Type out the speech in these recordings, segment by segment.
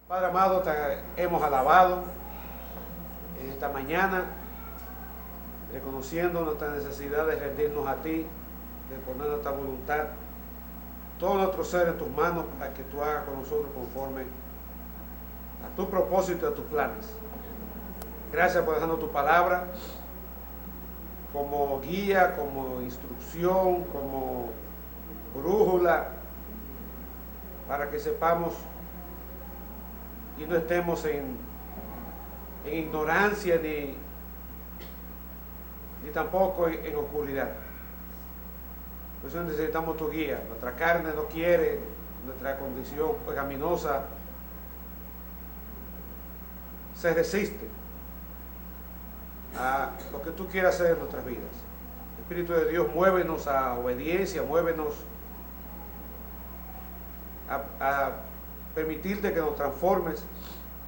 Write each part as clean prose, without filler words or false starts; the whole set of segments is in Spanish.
Padre amado, te hemos alabado en esta mañana, reconociendo nuestra necesidad de rendirnos a ti, de poner nuestra voluntad, todo nuestro ser en tus manos, para que tú hagas con nosotros conforme a tu propósito y a tus planes. Gracias por dejarnos tu palabra como guía, como instrucción, como brújula, para que sepamos y no estemos en ignorancia ni tampoco en oscuridad. Por eso necesitamos tu guía. Nuestra carne no quiere, nuestra condición pecaminosa se resiste a lo que tú quieras hacer en nuestras vidas. El Espíritu de Dios, muévenos a obediencia, muévenos a permitirte que nos transformes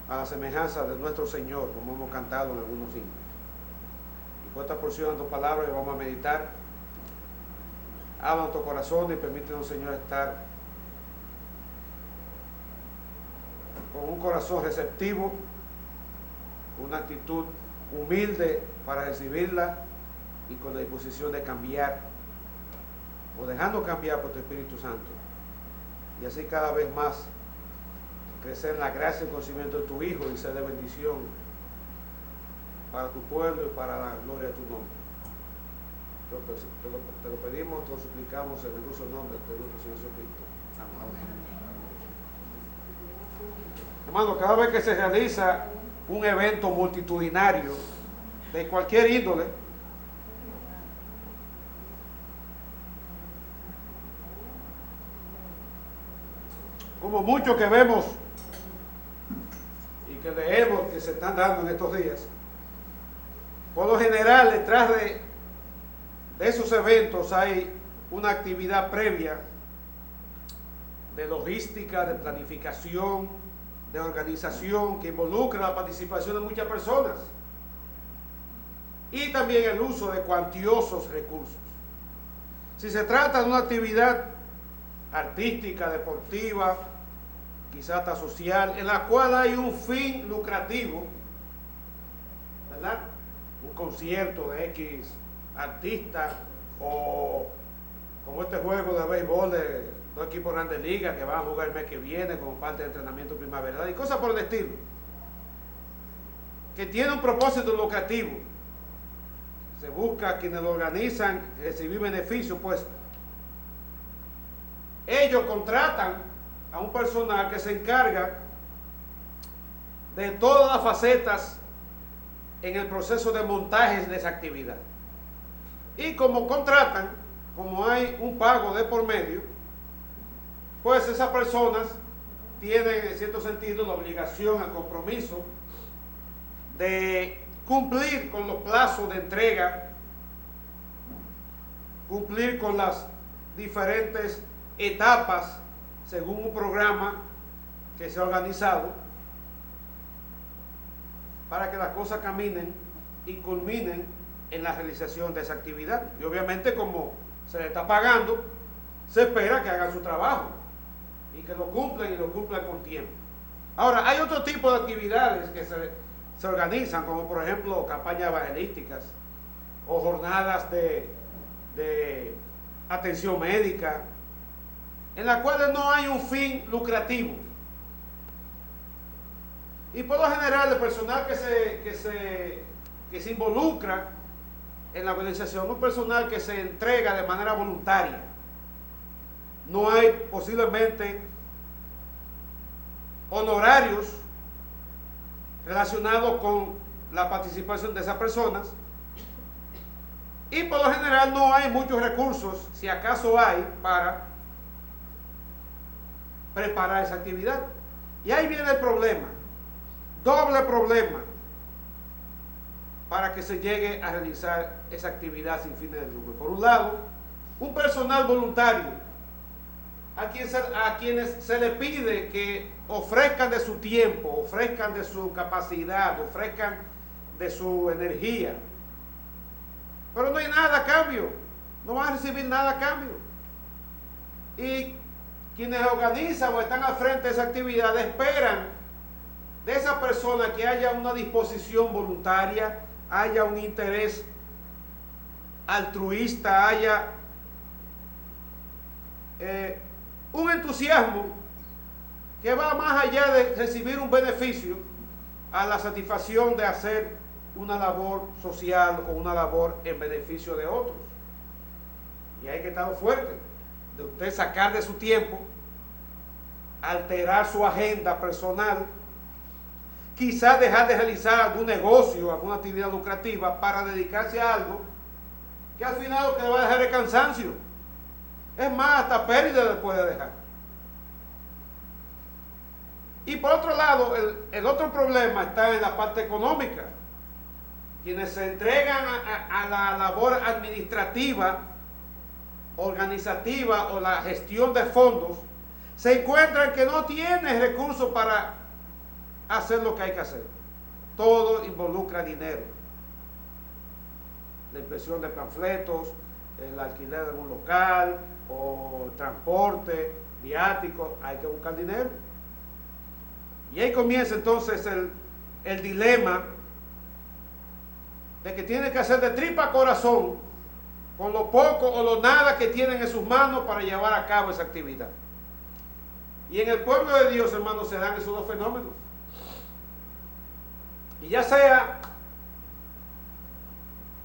a la semejanza de nuestro Señor, como hemos cantado en algunos himnos. Y por esta porción de tu palabra que vamos a meditar, habla en tu corazón y permítenos, Señor, estar con un corazón receptivo, una actitud humilde para recibirla y con la disposición de cambiar o dejando cambiar por tu Espíritu Santo, y así cada vez más crecer en la gracia y el conocimiento de tu Hijo y ser de bendición para tu pueblo y para la gloria de tu nombre. Te lo pedimos, te lo suplicamos en el dulce nombre de nuestro Señor Jesucristo. Amén. Hermano, cada vez que se realiza un evento multitudinario de cualquier índole, como muchos que vemos y que leemos que se están dando en estos días, por lo general detrás de esos eventos hay una actividad previa de logística, de planificación, de organización, que involucra la participación de muchas personas y también el uso de cuantiosos recursos. Si se trata de una actividad artística, deportiva, quizás hasta social, en la cual hay un fin lucrativo, ¿verdad? Un concierto de X artista, o como este juego de béisbol de dos equipos de grandes ligas que van a jugar el mes que viene como parte del entrenamiento primaveral y cosas por el estilo, que tiene un propósito lucrativo. Se busca a quienes lo organizan recibir beneficios, pues ellos contratan a un personal que se encarga de todas las facetas en el proceso de montaje de esa actividad. Y como contratan, como hay un pago de por medio, pues esas personas tienen en cierto sentido la obligación, el compromiso de cumplir con los plazos de entrega, cumplir con las diferentes etapas según un programa que se ha organizado para que las cosas caminen y culminen en la realización de esa actividad. Y obviamente, como se le está pagando, se espera que hagan su trabajo y que lo cumplan, y lo cumplan con tiempo. Ahora, hay otro tipo de actividades que se organizan, como por ejemplo campañas evangelísticas o jornadas de atención médica, en las cuales no hay un fin lucrativo. Y por lo general el personal que se involucra en la organización es un personal que se entrega de manera voluntaria. No hay posiblemente honorarios relacionados con la participación de esas personas, y por lo general no hay muchos recursos, si acaso hay, para preparar esa actividad. Y ahí viene el problema, doble problema, para que se llegue a realizar esa actividad sin fines de lucro. Por un lado, un personal voluntario a quienes se le pide que ofrezcan de su tiempo, ofrezcan de su capacidad, ofrezcan de su energía, pero no hay nada a cambio, no van a recibir nada a cambio. Y quienes organizan o están al frente de esa actividad esperan esa persona que haya una disposición voluntaria, haya un interés altruista, haya un entusiasmo que va más allá de recibir un beneficio a la satisfacción de hacer una labor social o una labor en beneficio de otros. Y hay que estar fuerte de usted sacar de su tiempo, alterar su agenda personal, quizás dejar de realizar algún negocio, alguna actividad lucrativa para dedicarse a algo que al final lo que le va a dejar es cansancio. Es más, hasta pérdida le puede dejar. Y por otro lado, el otro problema está en la parte económica. Quienes se entregan a la labor administrativa, organizativa o la gestión de fondos, se encuentran que no tienen recursos para hacer lo que hay que hacer. Todo involucra dinero. La impresión de panfletos, el alquiler de un local, o transporte, viático, hay que buscar dinero. Y ahí comienza entonces el dilema de que tiene que hacer de tripa corazón con lo poco o lo nada que tienen en sus manos para llevar a cabo esa actividad. Y en el pueblo de Dios, hermanos, se dan esos dos fenómenos. Y ya sea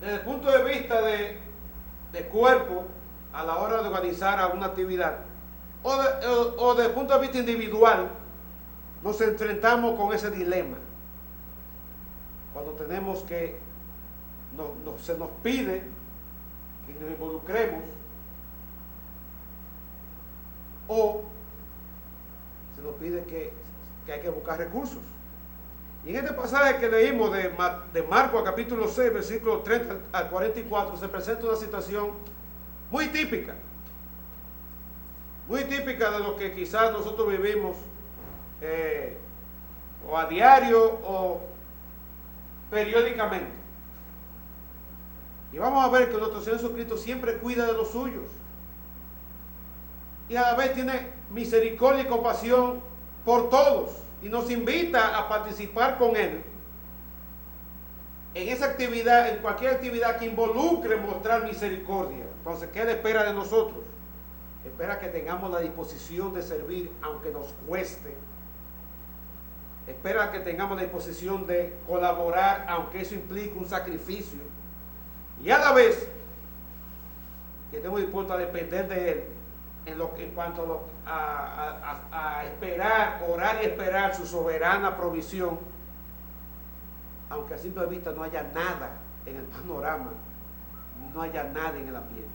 desde el punto de vista de cuerpo a la hora de organizar alguna actividad, o desde el punto de vista individual, nos enfrentamos con ese dilema. Cuando tenemos que, se nos pide que nos involucremos, o se nos pide que hay que buscar recursos. Y en este pasaje que leímos de Marcos capítulo 6, versículos 30 al 44, se presenta una situación muy típica de lo que quizás nosotros vivimos o a diario o periódicamente. Y vamos a ver que nuestro Señor Jesucristo siempre cuida de los suyos y a la vez tiene misericordia y compasión por todos y nos invita a participar con Él en esa actividad, en cualquier actividad que involucre mostrar misericordia. Entonces, ¿qué Él espera de nosotros? Espera que tengamos la disposición de servir aunque nos cueste. Espera que tengamos la disposición de colaborar aunque eso implique un sacrificio. Y a la vez que estemos dispuestos a depender de Él en cuanto a esperar, orar y esperar su soberana provisión, aunque a simple vista no haya nada en el panorama, no haya nada en el ambiente.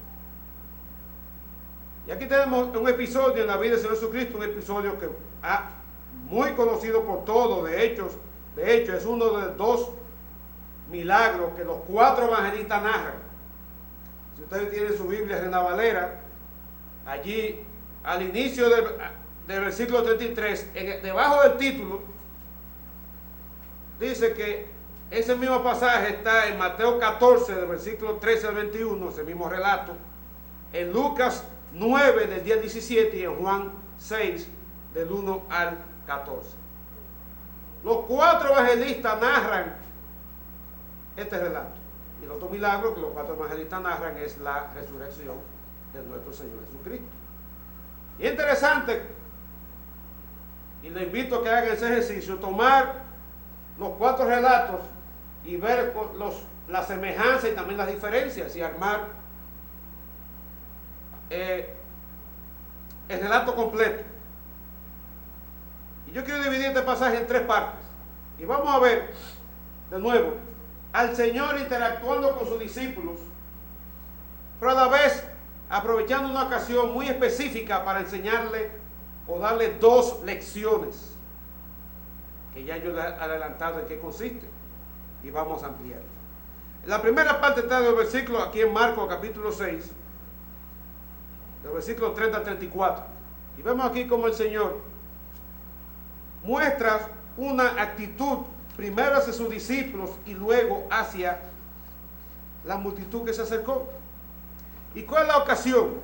Y aquí tenemos un episodio en la vida del Señor Jesucristo, un episodio que muy conocido por todos. De hecho es uno de dos milagros que los 4 evangelistas narran. Si ustedes tienen su Biblia Reina Valera, allí al inicio del versículo 33, debajo del título, dice que ese mismo pasaje está en Mateo 14, del versículo 13 al 21, ese mismo relato, en Lucas 9, del 10 al 17, y en Juan 6, del 1 al 14. Los 4 evangelistas narran este relato. Y el otro milagro que los 4 evangelistas narran es la resurrección de nuestro Señor Jesucristo. Y es interesante, y le invito a que hagan ese ejercicio, tomar los 4 relatos y ver las semejanzas y también las diferencias, y armar el relato completo. Y yo quiero dividir este pasaje en 3 partes. Y vamos a ver de nuevo al Señor interactuando con sus discípulos, pero a la vez aprovechando una ocasión muy específica para enseñarle o darle 2 lecciones que ya yo le he adelantado en qué consiste, y vamos a ampliar. La primera parte está del versículo aquí en Marcos capítulo 6, del versículo 30 al 34, y vemos aquí como el Señor muestra una actitud primero hacia sus discípulos y luego hacia la multitud que se acercó. ¿Y cuál es la ocasión?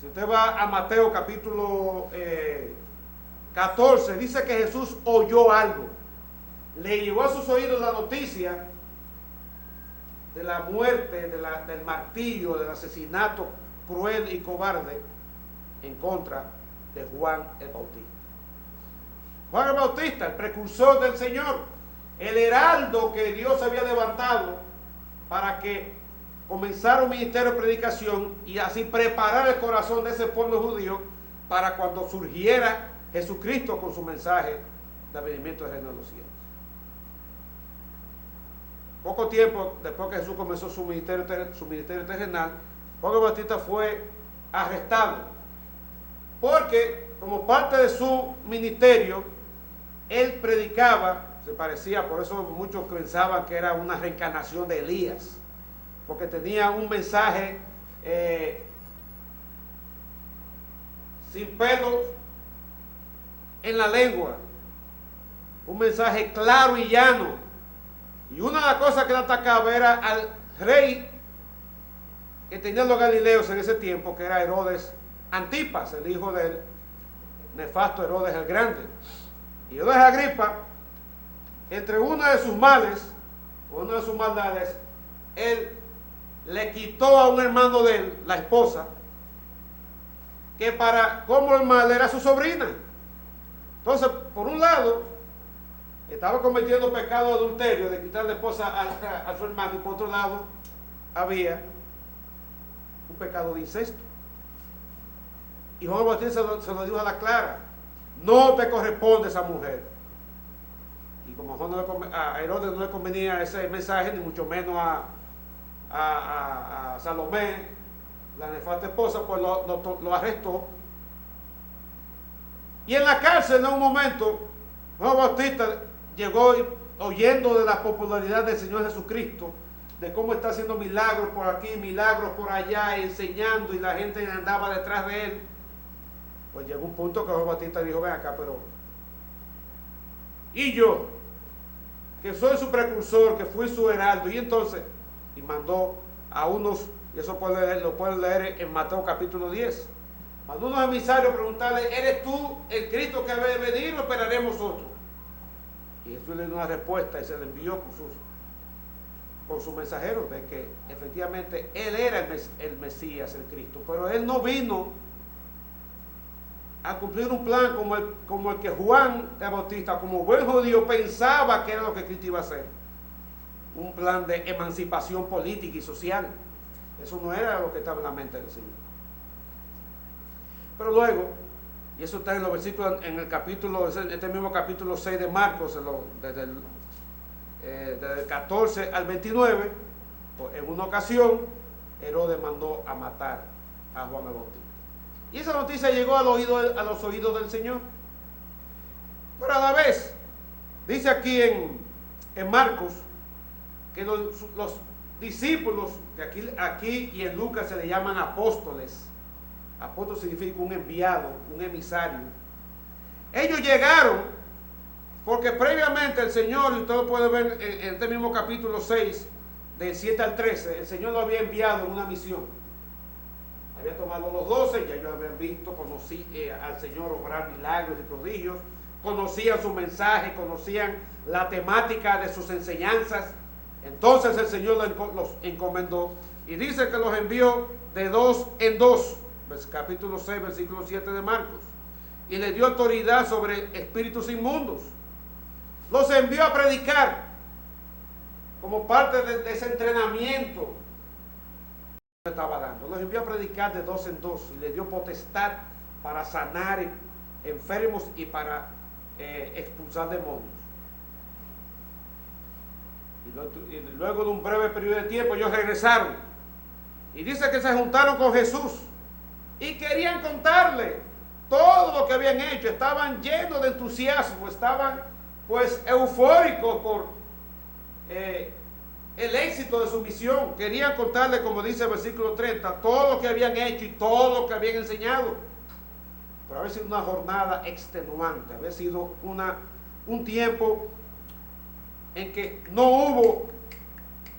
Si usted va a Mateo capítulo 14, dice que Jesús oyó algo. Le llegó a sus oídos la noticia de la muerte, del martirio, del asesinato cruel y cobarde en contra de Juan el Bautista. Juan el Bautista, el precursor del Señor, el heraldo que Dios había levantado para que comenzara un ministerio de predicación y así preparar el corazón de ese pueblo judío para cuando surgiera Jesucristo con su mensaje de venimiento del reino de los cielos. Poco tiempo después que Jesús comenzó su ministerio terrenal, Juan el Bautista fue arrestado, porque como parte de su ministerio, él predicaba, se parecía, por eso muchos pensaban que era una reencarnación de Elías, porque tenía un mensaje sin pelos en la lengua, un mensaje claro y llano. Y una de las cosas que le atacaba era al rey que tenían los galileos en ese tiempo, que era Herodes Antipas, el hijo del nefasto Herodes el Grande. Y Herodes Agripa, entre uno de sus males, una de sus maldades, él le quitó a un hermano de él, la esposa, que para como el mal era su sobrina. Entonces, por un lado, estaba cometiendo pecado de adulterio, de quitar la esposa a su hermano, y por otro lado, había un pecado de incesto. Y Juan Bautista se lo dijo a la clara: no te corresponde esa mujer. Y como a Herodes no le convenía ese mensaje, ni mucho menos a Salomé, la nefasta esposa, pues lo arrestó. Y en la cárcel, en un momento, Juan Bautista llegó oyendo de la popularidad del Señor Jesucristo, de cómo está haciendo milagros por aquí, milagros por allá, enseñando, y la gente andaba detrás de él. Pues llegó un punto que Juan Bautista dijo: ven acá, pero y yo, que soy su precursor, que fui su heraldo, y entonces, y mandó a unos, y eso lo pueden leer en Mateo capítulo 10, mandó unos emisarios a preguntarle: ¿eres tú el Cristo que debe venir o esperaremos otro? Y Jesús le dio una respuesta y se le envió con sus mensajeros de que efectivamente él era el Mesías, el Cristo, pero él no vino a cumplir un plan como el que Juan el Bautista, como buen judío, pensaba que era lo que Cristo iba a hacer. Un plan de emancipación política y social. Eso no era lo que estaba en la mente del Señor. Pero luego, y eso está en los versículos, en el capítulo, este mismo capítulo 6 de Marcos, desde el 14 al 29, pues en una ocasión, Herodes mandó a matar a Juan el Bautista. Y esa noticia llegó a los oídos del Señor. Pero a la vez, dice aquí en Marcos, que los discípulos, que aquí y en Lucas se le llaman apóstoles. Apóstol significa un enviado, un emisario. Ellos llegaron porque previamente el Señor, y usted puede ver en este mismo capítulo 6, del 7 al 13, el Señor lo había enviado en una misión. Había tomado los 12, ya ellos habían visto, al Señor obrar milagros y prodigios, conocían su mensaje, conocían la temática de sus enseñanzas. Entonces el Señor los encomendó y dice que los envió de 2 en 2, capítulo 6, versículo 7 de Marcos, y les dio autoridad sobre espíritus inmundos. Los envió a predicar como parte de ese entrenamiento que estaba dando. Los envió a predicar de 2 en 2 y les dio potestad para sanar enfermos y para expulsar demonios. Y luego de un breve periodo de tiempo ellos regresaron y dice que se juntaron con Jesús y querían contarle todo lo que habían hecho. Estaban llenos de entusiasmo, estaban pues eufóricos por el éxito de su misión. Querían contarle, como dice el versículo 30, todo lo que habían hecho y todo lo que habían enseñado. Pero había sido una jornada extenuante, había sido un tiempo en que no hubo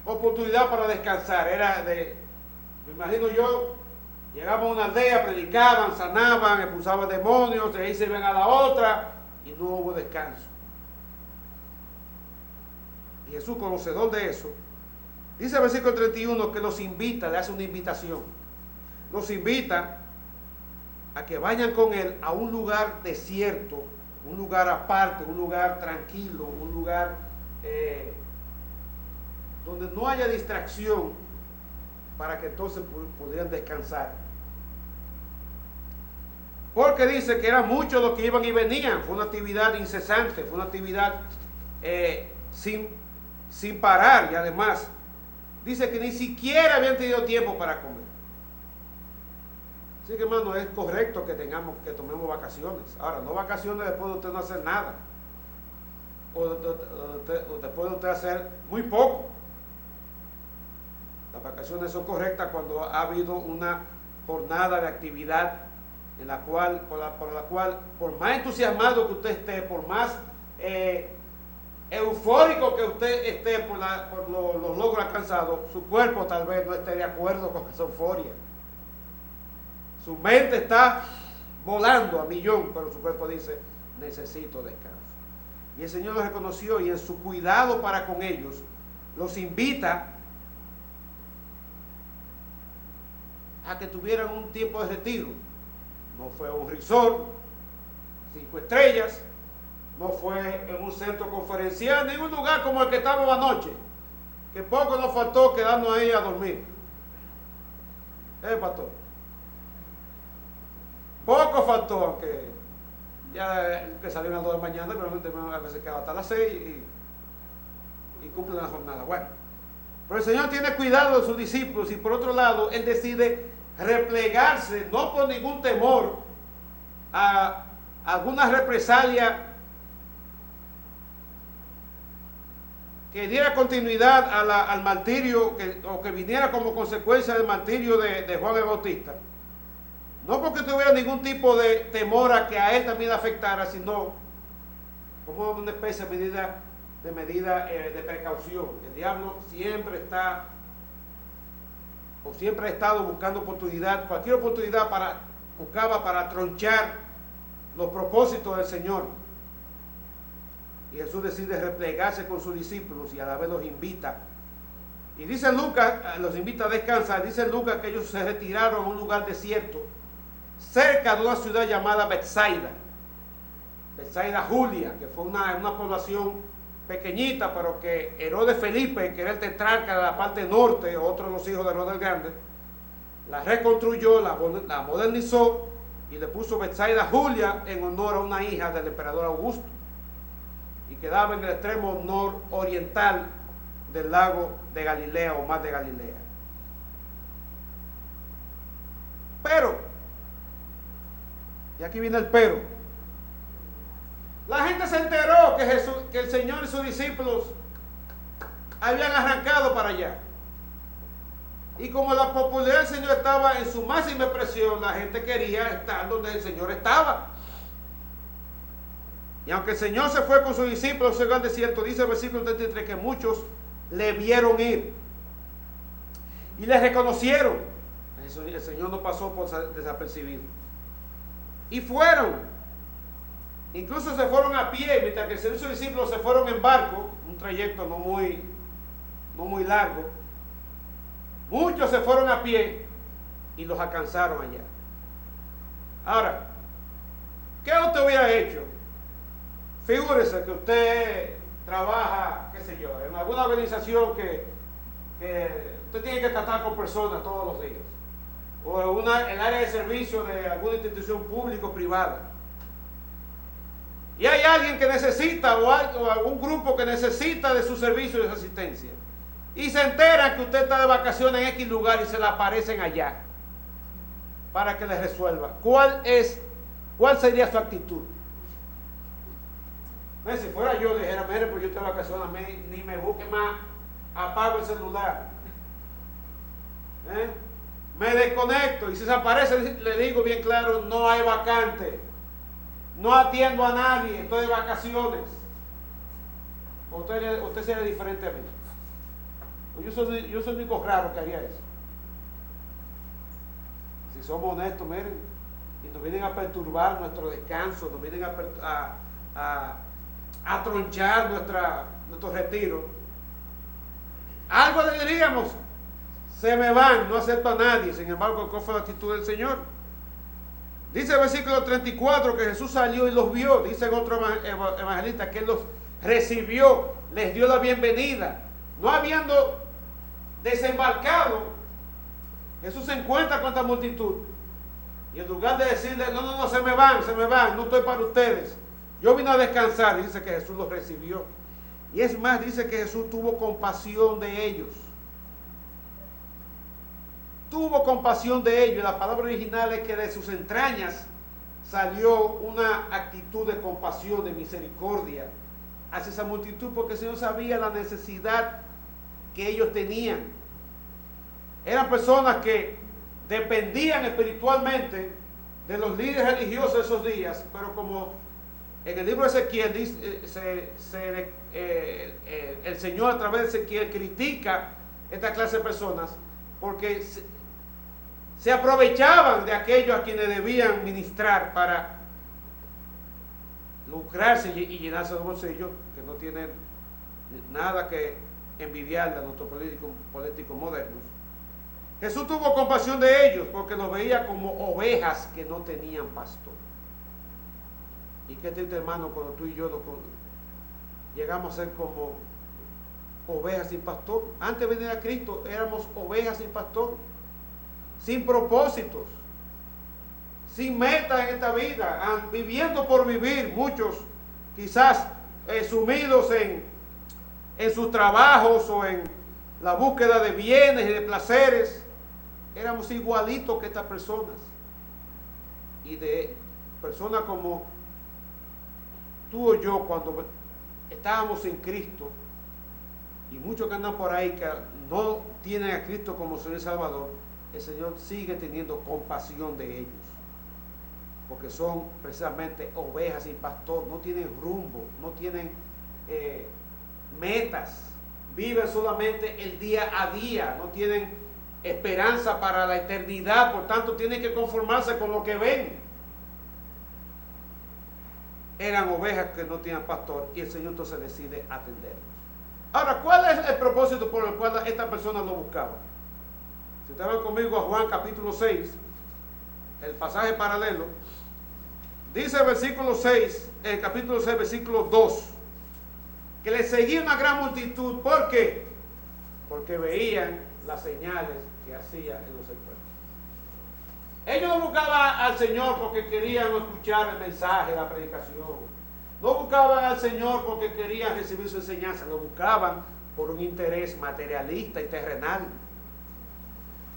oportunidad para descansar. Me imagino yo, Llegaban a una aldea, predicaban, sanaban, expulsaban demonios, de ahí se iban a la otra y no hubo descanso. Y Jesús, conocedor de eso, dice el versículo 31 que los invita, le hace una invitación. Los invita a que vayan con él a un lugar desierto, un lugar aparte, un lugar tranquilo, un lugar donde no haya distracción, para que entonces pudieran descansar. Porque dice que eran muchos los que iban y venían, fue una actividad incesante, fue una actividad sin parar, y además dice que ni siquiera habían tenido tiempo para comer. Así que, hermano, es correcto que tomemos vacaciones. Ahora, no vacaciones después de usted no hacer nada, o después de usted hacer muy poco. Las vacaciones son correctas cuando ha habido una jornada de actividad en la cual, por más entusiasmado que usted esté, por más eufórico que usted esté por los logros alcanzados, su cuerpo tal vez no esté de acuerdo con esa euforia. Su mente está volando a millón, pero su cuerpo dice, necesito descanso. Y el Señor lo reconoció, y en su cuidado para con ellos, los invita a que tuvieran un tiempo de retiro. No fue un resort 5 estrellas, no fue en un centro conferencial, ni un lugar como el que estábamos anoche, que poco nos faltó quedarnos ahí a dormir. Pastor, poco faltó, aunque ya que salieron a las 2 de la mañana, pero a veces quedaba hasta las 6 y cumplen la jornada. Bueno, pero el Señor tiene cuidado de sus discípulos, y por otro lado, Él decide replegarse, no por ningún temor a alguna represalia que diera continuidad al martirio, o que viniera como consecuencia del martirio de Juan el Bautista. No porque tuviera ningún tipo de temor a que a él también afectara, sino como una especie de medida de precaución. El diablo siempre ha estado buscando oportunidad, cualquier oportunidad buscaba para tronchar los propósitos del Señor. Y Jesús decide replegarse con sus discípulos, y a la vez los invita. Y dice Lucas, los invita a descansar. Dice Lucas que ellos se retiraron a un lugar desierto, cerca de una ciudad llamada Betsaida Julia, que fue una población pequeñita, pero que Herodes Felipe, que era el tetrarca de la parte norte, otro de los hijos de Herodes el Grande, la reconstruyó, la modernizó y le puso Betsaida Julia en honor a una hija del emperador Augusto, y quedaba en el extremo nororiental del lago de Galilea, o mar de Galilea. Pero, y aquí viene el pero, la gente se enteró que el Señor y sus discípulos habían arrancado para allá. Y como la popularidad del Señor estaba en su máxima expresión, la gente quería estar donde el Señor estaba. Y aunque el Señor se fue con sus discípulos al desierto, dice el versículo 33 que muchos le vieron ir y le reconocieron. El Señor no pasó por desapercibido. Y fueron. Incluso se fueron a pie, mientras que sus discípulos se fueron en barco, un trayecto no muy largo. Muchos se fueron a pie y los alcanzaron allá. Ahora, ¿qué usted hubiera hecho? Figúrese que usted trabaja, qué sé yo, en alguna organización que usted tiene que tratar con personas todos los días, o en el área de servicio de alguna institución pública o privada. Y hay alguien que necesita, o algún grupo que necesita de su servicio y de su asistencia, y se enteran que usted está de vacaciones en X lugar y se le aparecen allá para que les resuelva. ¿Cuál sería su actitud? Si fuera yo, dijera, mire, pues yo estoy de vacaciones, ni me busque más, apago el celular, me desconecto, y si se aparece, le digo bien claro, no hay vacante, no atiendo a nadie, estoy de vacaciones. Usted sería diferente a mí. Yo soy el único raro que haría eso. Si somos honestos, miren, y nos vienen a perturbar nuestro descanso, nos vienen a tronchar nuestro retiro, algo le diríamos, se me van, no acepto a nadie. Sin embargo, ¿cuál fue la actitud del Señor? Dice el versículo 34 que Jesús salió y los vio. Dice en otro evangelista que Él los recibió, les dio la bienvenida. No habiendo desembarcado, Jesús se encuentra con esta multitud. Y en lugar de decirle, no, se me van, no estoy para ustedes. Yo vine a descansar. Dice que Jesús los recibió. Y es más, dice que Jesús tuvo compasión de ellos. Tuvo compasión de ellos. La palabra original es que de sus entrañas salió una actitud de compasión, de misericordia hacia esa multitud, porque el Señor sabía la necesidad que ellos tenían. Eran personas que dependían espiritualmente de los líderes religiosos de esos días, pero como en el libro de Ezequiel dice, el Señor a través de Ezequiel critica esta clase de personas porque se aprovechaban de aquellos a quienes debían ministrar para lucrarse y llenarse los bolsillos, que no tienen nada que envidiarle a nuestros políticos modernos. Jesús tuvo compasión de ellos porque los veía como ovejas que no tenían pastor. Y qué triste, hermano, cuando tú y yo llegamos a ser como ovejas sin pastor. Antes de venir a Cristo éramos ovejas sin pastor, sin propósitos, sin metas en esta vida, viviendo por vivir, muchos quizás sumidos en sus trabajos o en la búsqueda de bienes y de placeres. Éramos igualitos que estas personas, y de personas como tú o yo, cuando estábamos en Cristo, y muchos que andan por ahí que no tienen a Cristo como Señor y Salvador, el Señor sigue teniendo compasión de ellos, porque son precisamente ovejas sin pastor, no tienen rumbo, no tienen metas, viven solamente el día a día, no tienen esperanza para la eternidad, por tanto tienen que conformarse con lo que ven. Eran ovejas que no tenían pastor, y el Señor entonces decide atenderlos. Ahora, ¿cuál es el propósito por el cual estas personas lo buscaban? Si ustedes van conmigo a Juan capítulo 6, el pasaje paralelo, dice el versículo 6, el capítulo 6, versículo 2, que le seguía una gran multitud. ¿Por qué? Porque veían las señales que hacía en los enfermos. Ellos no buscaban al Señor porque querían escuchar el mensaje, la predicación. No buscaban al Señor porque querían recibir su enseñanza. Lo buscaban por un interés materialista y terrenal.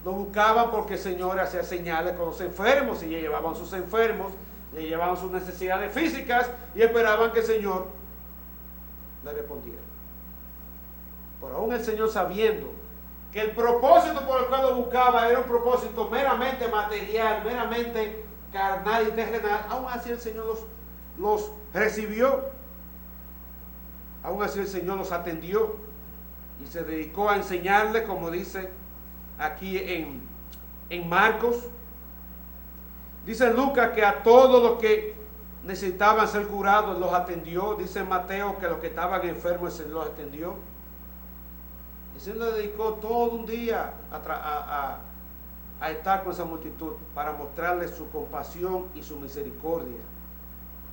Lo buscaban porque el Señor hacía señales con los enfermos, y llevaban sus enfermos, le llevaban sus necesidades físicas y esperaban que el Señor le respondiera. Por aún el Señor, sabiendo que el propósito por el cual lo buscaba era un propósito meramente material, meramente carnal y terrenal, aún así el Señor los recibió, aún así el Señor los atendió y se dedicó a enseñarles, como dice aquí en Marcos. Dice Lucas que a todos los que necesitaban ser curados los atendió. Dice Mateo que los que estaban enfermos el Señor los atendió. El Señor le dedicó todo un día a estar con esa multitud para mostrarles su compasión y su misericordia.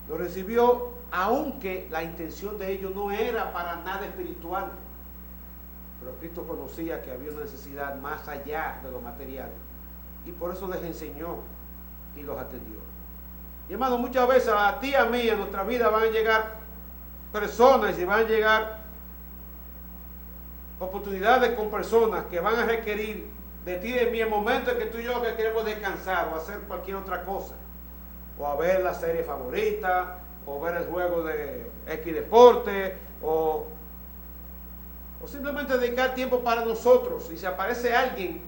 Lo recibió, aunque la intención de ellos no era para nada espiritual. Pero Cristo conocía que había una necesidad más allá de lo material, y por eso les enseñó y los atendió. Y hermano, muchas veces a ti y a mí en nuestra vida van a llegar personas y van a llegar oportunidades con personas que van a requerir de ti y de mí en momentos en que tú y yo que queremos descansar o hacer cualquier otra cosa, o a ver la serie favorita, o ver el juego de X deporte, o simplemente dedicar tiempo para nosotros. Y si aparece alguien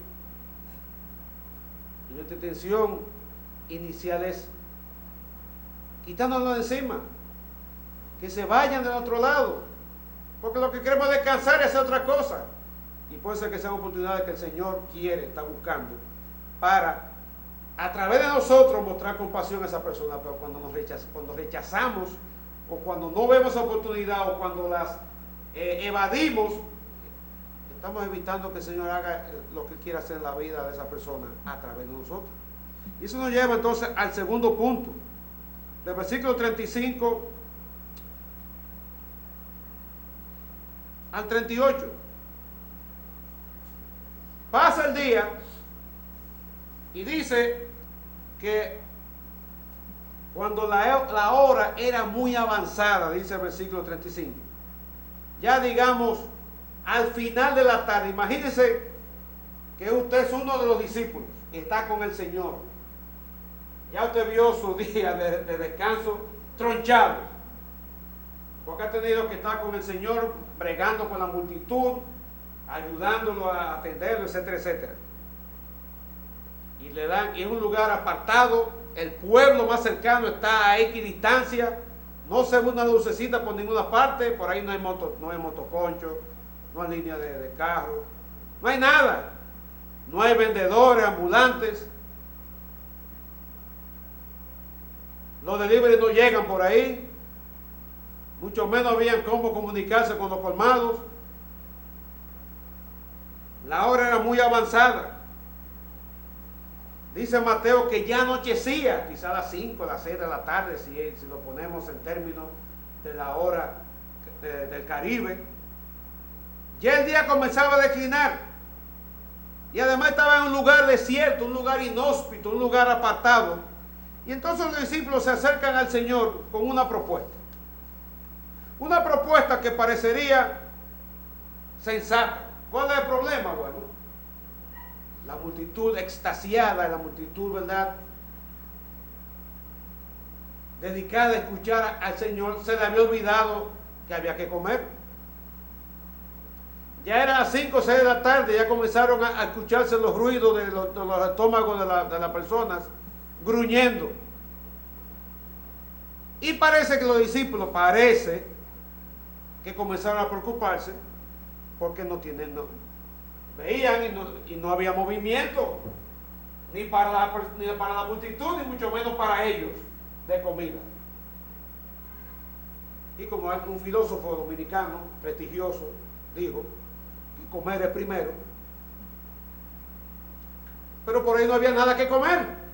y nuestra intención inicial es quitándonos de encima, que se vayan del otro lado, porque lo que queremos es descansar y hacer otra cosa. Y puede ser que sean oportunidades que el Señor quiere, está buscando, para a través de nosotros mostrar compasión a esa persona, pero cuando rechazamos o cuando no vemos oportunidad o cuando las evadimos, estamos evitando que el Señor haga lo que Él quiere hacer en la vida de esa persona a través de nosotros. Y eso nos lleva entonces al segundo punto, del versículo 35 al 38. Pasa el día y dice que cuando la hora era muy avanzada, dice el versículo 35, ya digamos al final de la tarde, imagínense que usted es uno de los discípulos y está con el Señor. Ya usted vio su día de descanso tronchado, porque ha tenido que estar con el Señor bregando con la multitud, ayudándolo a atenderlo, etcétera, etcétera. Y le dan, y es un lugar apartado, el pueblo más cercano está a X distancia, no se ve una lucecita por ninguna parte, por ahí no hay motoconcho, no hay línea de carro, no hay nada, no hay vendedores, ambulantes, los delivery no llegan por ahí, mucho menos habían cómo comunicarse con los colmados. La hora era muy avanzada. Dice Mateo que ya anochecía, quizá a las 5, las 6 de la tarde, si lo ponemos en términos de la hora del Caribe. Ya el día comenzaba a declinar. Y además estaba en un lugar desierto, un lugar inhóspito, un lugar apartado. Y entonces los discípulos se acercan al Señor con una propuesta. Una propuesta que parecería sensata. ¿Cuál es el problema? Bueno, la multitud extasiada, la multitud, ¿verdad?, dedicada a escuchar al Señor, se le había olvidado que había que comer. Ya eran las 5 o 6 de la tarde, ya comenzaron a escucharse los ruidos de los estómagos de las personas gruñendo. Y parece que los discípulos, que comenzaron a preocuparse porque veían y no había movimiento, ni para la multitud, ni mucho menos para ellos, de comida. Y como un filósofo dominicano prestigioso dijo, comer es primero. Pero por ahí no había nada que comer.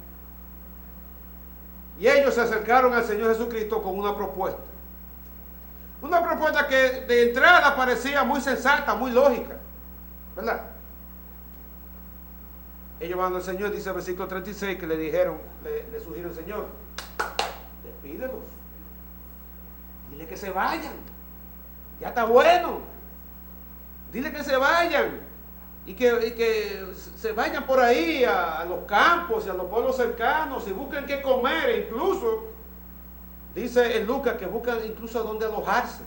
Y ellos se acercaron al Señor Jesucristo con una propuesta. Una propuesta que de entrada parecía muy sensata, muy lógica, ¿verdad? Ellos van al Señor, dice el versículo 36, que le sugirieron, Señor, despídelos. Dile que se vayan. Ya está bueno. Dile que se vayan. Y que se vayan por ahí a los campos y a los pueblos cercanos y busquen qué comer. E incluso, dice en Lucas, que buscan incluso a dónde alojarse.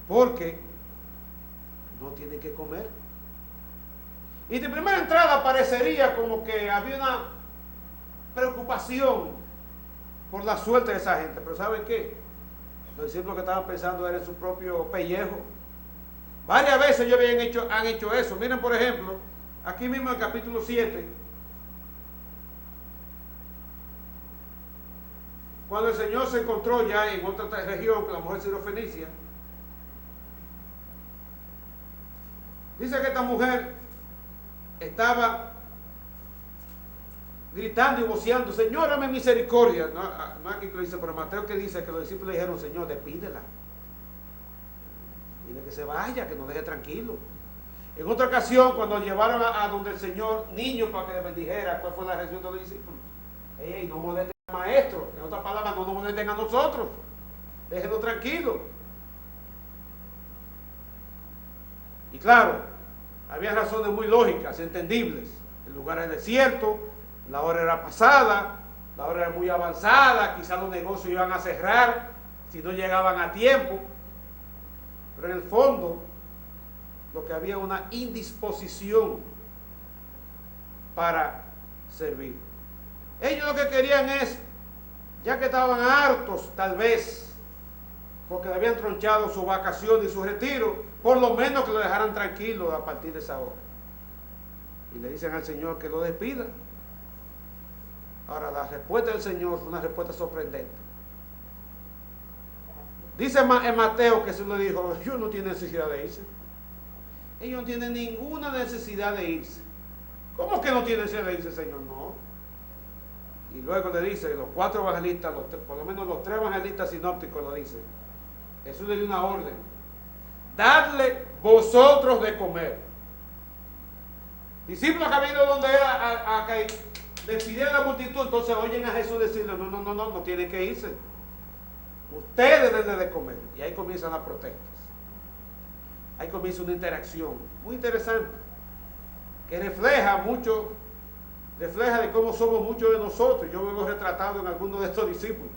Porque no tienen que comer. Y de primera entrada parecería como que había una preocupación por la suerte de esa gente. Pero ¿saben qué? Los discípulos que estaban pensando era en su propio pellejo. Varias veces ellos han hecho eso. Miren, por ejemplo, aquí mismo en el capítulo 7, cuando el Señor se encontró ya en otra región con la mujer sirofenicia, dice que esta mujer estaba gritando y voceando, Señor, dame misericordia. No aquí que lo dice, pero Mateo que dice que los discípulos le dijeron, Señor, despídela. Dile que se vaya, que nos deje tranquilo. En otra ocasión, cuando llevaron a donde el Señor niños para que le bendijera, ¿cuál fue la reacción de los discípulos? No molesten al maestro. En otras palabras, no nos molesten a nosotros. Déjenos tranquilos. Y claro, había razones muy lógicas, entendibles. El lugar era desierto, la hora era pasada, la hora era muy avanzada, quizás los negocios iban a cerrar si no llegaban a tiempo. Pero en el fondo, lo que había una indisposición para servir. Ellos lo que querían es, ya que estaban hartos, tal vez, porque le habían tronchado su vacación y su retiro, por lo menos que lo dejaran tranquilo a partir de esa hora. Y le dicen al Señor que lo despida. Ahora, la respuesta del Señor fue una respuesta sorprendente. Dice en Mateo que Jesús le dijo, ellos no tienen necesidad de irse. Ellos no tienen ninguna necesidad de irse. ¿Cómo que no tienen necesidad de irse, Señor? No. Y luego le dice, los 4 evangelistas, por lo menos los 3 evangelistas sinópticos lo dicen. Jesús le dio una orden. Dadle vosotros de comer. Discípulos que han venido donde era a que despidieron a la multitud, entonces oyen a Jesús decirle, no tienen que irse. Ustedes denle de comer. Y ahí comienzan las protestas. Ahí comienza una interacción muy interesante que refleja de cómo somos muchos de nosotros. Yo me veo retratado en algunos de estos discípulos.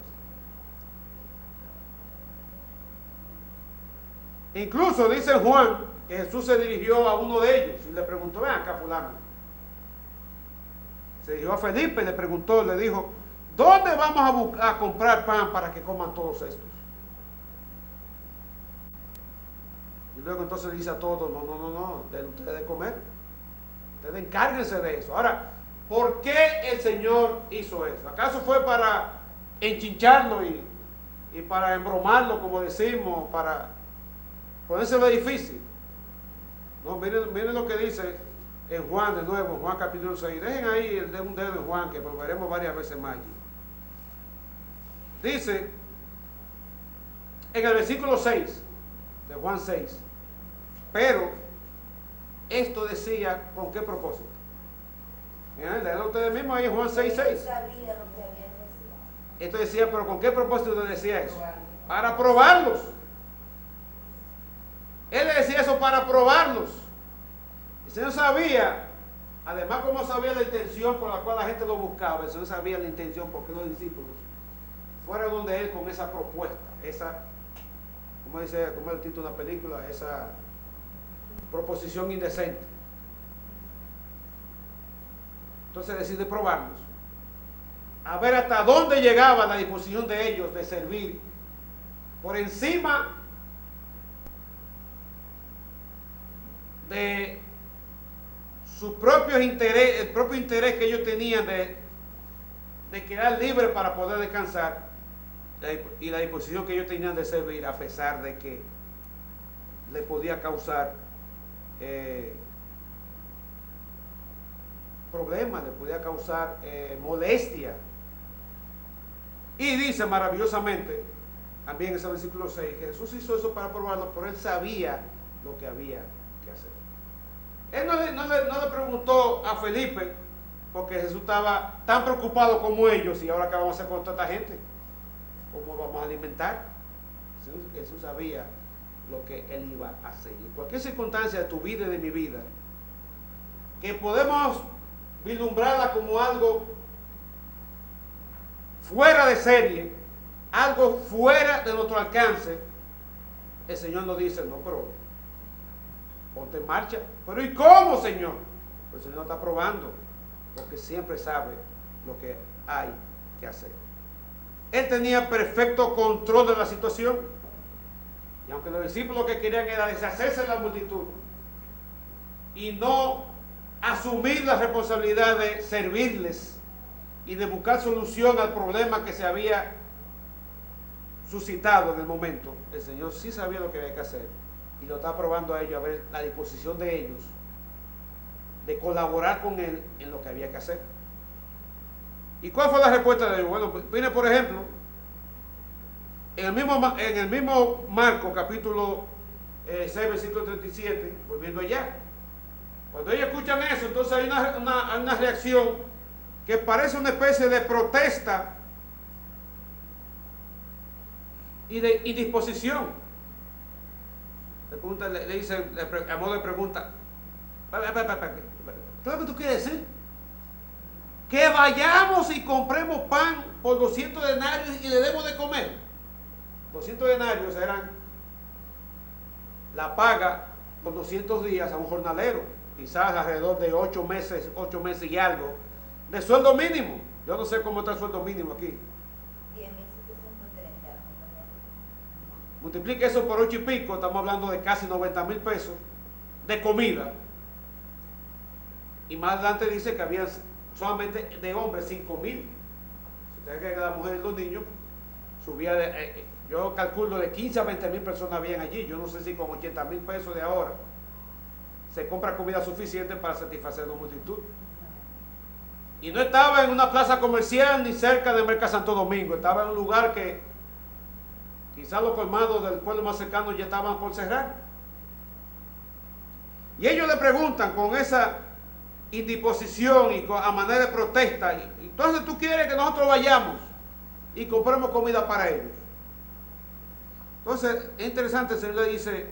Incluso dice Juan que Jesús se dirigió a uno de ellos y le preguntó, ven acá fulano. Se dirigió a Felipe y le preguntó, le dijo, ¿dónde vamos a comprar pan para que coman todos estos? Y luego entonces dice a todos, no, den ustedes de comer. Ustedes encárguense de eso. Ahora, ¿por qué el Señor hizo eso? ¿Acaso fue para enchincharlo y para embromarlo, como decimos, para ponérselo difícil? No, miren lo que dice en Juan de nuevo, en Juan capítulo 6. Dejen ahí un dedo en Juan, que volveremos varias veces más allí. Dice, en el versículo 6 de Juan 6, pero esto decía, ¿con qué propósito? Miren, lean ustedes mismos ahí en Juan 6:6. Esto decía, pero ¿con qué propósito decía eso? Para probarlos. Él le decía eso para probarlos. El Señor sabía, además como sabía la intención por la cual la gente lo buscaba, el Señor sabía la intención por qué los discípulos fueron donde Él con esa propuesta, como es el título de la película, esa proposición indecente. Entonces decide probarlos, a ver hasta dónde llegaba la disposición de ellos de servir por encima de sus propios intereses, el propio interés que ellos tenían de quedar libres para poder descansar, y la disposición que ellos tenían de servir, a pesar de que le podía causar problemas, le podía causar molestia. Y dice maravillosamente, también en ese versículo 6, que Jesús hizo eso para probarlo, pero Él sabía lo que había que hacer. Él no le preguntó a Felipe, porque Jesús estaba tan preocupado como ellos, y ahora qué vamos a hacer con toda esta gente, cómo vamos a alimentar. Jesús sabía lo que Él iba a hacer. Y cualquier circunstancia de tu vida y de mi vida, que podemos vislumbrarla como algo fuera de serie, algo fuera de nuestro alcance, el Señor nos dice, no, pero ponte en marcha. Pero ¿y cómo, Señor? Pues el Señor está probando, porque siempre sabe lo que hay que hacer. Él tenía perfecto control de la situación, y aunque los discípulos lo que querían era deshacerse de la multitud y no asumir la responsabilidad de servirles y de buscar solución al problema que se había suscitado en el momento, el Señor sí sabía lo que había que hacer, y lo está probando a ellos, a ver la disposición de ellos de colaborar con Él en lo que había que hacer. ¿Y cuál fue la respuesta de ellos? Bueno, viene por ejemplo en el mismo Marcos capítulo 6 versículo 37, volviendo allá. Cuando ellos escuchan eso, entonces hay una reacción que parece una especie de protesta y de indisposición. Le dice, a modo de pregunta, ¿qué es lo que tú quieres decir? Que vayamos y compremos pan por 200 denarios y le demos de comer. 200 denarios eran la paga por 200 días a un jornalero, quizás alrededor de 8 meses y algo, de sueldo mínimo. Yo no sé cómo está el sueldo mínimo aquí. 10.730. Multiplique eso por 8 y pico, estamos hablando de casi 90,000 pesos de comida. Y más adelante dice que había solamente de hombres 5,000 Ustedes que la mujer y los niños subía yo calculo de 15 a 20 mil personas habían allí. Yo no sé si con 80 mil pesos de ahora se compra comida suficiente para satisfacer la multitud. Y no estaba en una plaza comercial ni cerca del Mercado Santo Domingo. Estaba en un lugar que quizás los colmados del pueblo más cercano ya estaban por cerrar. Y ellos le preguntan con esa indisposición y a manera de protesta, entonces tú quieres que nosotros vayamos y compremos comida para ellos. Entonces es interesante, el Señor le dice,